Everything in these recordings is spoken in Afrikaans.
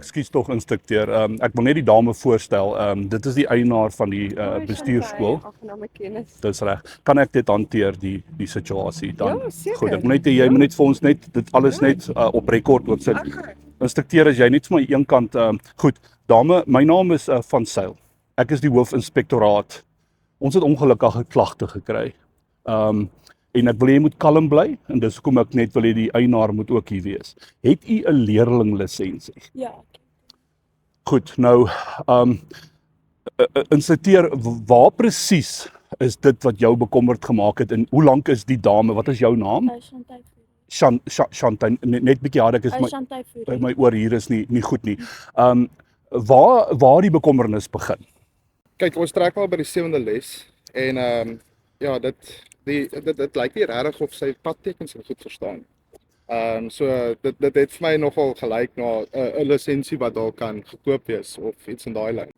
Ekskuus tog instrukteur. Ek wil net die dame voorstel. Dit is die eienaar van die bestuurskool. Aangename kennis. Dis reg. Kan ek dit hanteer die situasie dan? Ja, seker. Goed, ek moet net jy moet net vir ons net dit alles net op rekord ook sit. Okay. Instrukteur, as jy net vir my een kant goed. Dame, my naam is Van Sail. Ek is die hoofinspektoraat. Ons het ongelukkige klagte gekry. En ek wil jy moet kalm bly en dis hoekom ek net wil hê die eienaar moet ook hier wees. Het u 'n leerlinglisensie? Ja. Goed, nou instrukteur, waar presies is dit wat jou bekommerd gemaak het en hoe lank is die dame? Wat is jou naam? Chantay, net bietjie harder, ek is my oor hier is nie goed nie. Waar die bekommernis begin? Kyk, ons trek al by die 7de les en ja, dit lyk nie regtig of sy padtekens goed verstaan. So dit het vir my nogal gelyk na 'n lisensie wat daar kan gekoop wees of iets in daai lyn.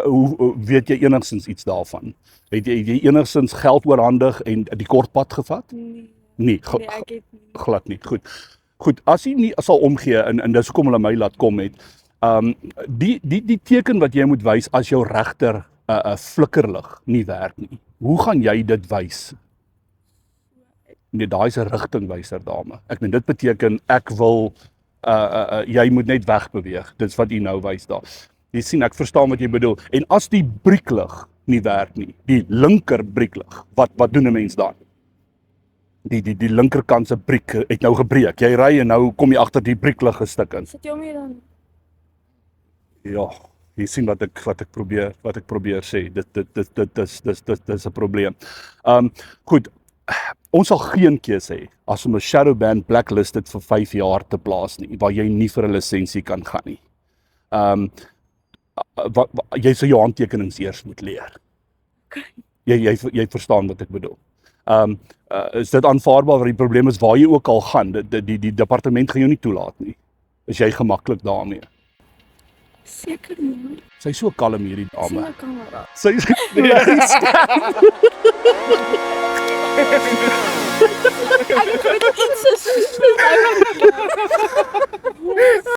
Hoe weet jy enigstens iets daarvan? Het jy enigstens geld oorhandig en die kortpad gevat? Nee, ek het nie. Glad nie. Goed, as jy nie sal omgee en dis hoekom hulle my laat kom het. Die teken wat jy moet wys as jou regter 'n flikkerlig nie werk nie. Hoe gaan jy dit wys? Nee, daai is 'n rigtingwyser dame. Ek meen dit beteken ek wil jy moet net wegbeweeg. Dis wat jy nou wys daar. Jy sien, ek verstaan wat jy bedoel. En as die brieklig nie werk nie, die linker brieklig, wat doen 'n mens dan? Die linkerkant se briek het nou gebreek. Jy ry en nou kom jy agter die brieklig gestik in. Sit jy hom hier dan? Ja, jy sien wat ek probeer sê. Dit is 'n probleem. Goed. Ons sal geen keuse hê as om 'n shadow ban blacklisted vir 5 jaar te plaas nie, waar jy nie vir 'n lisensie kan gaan nie. Jy sal jou handtekenings eers moet leer. Jy verstaan wat ek bedoel. Is dit aanvaarbaar, want die probleem is waar jy ook al gaan, die departement gaan jou nie toelaat nie. Is jy gemaklik daarmee? Seker nie. Sy is so kalm hierdie dame. Sien 'n kamera. Sy is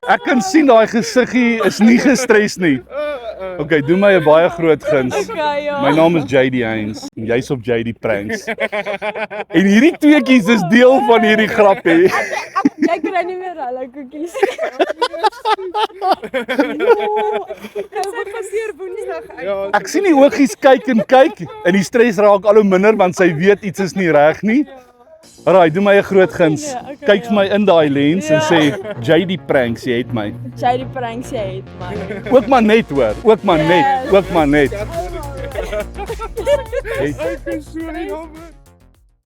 Ek kan sien daai gesiggie is nie gestres nie. Okay, doen my 'n baie groot guns. Okay, ja. My naam is JD Haynes en jy's op JD Pranks. En hierdie tweeetjies is deel van hierdie grap hè. Ek kry nie meer hulle koekies. Ek passeer Woensdag uit. Ek sien die oogies kyk en die stres raak al hoe minder want sy weet iets is nie reg nie. Alraai, doen my 'n groot guns. Kyk vir my in daai lens en sê JD Pranks, jy het my. JD Pranks, jy het my. Ook maar net hoor, ook maar net. Ek is so jammer.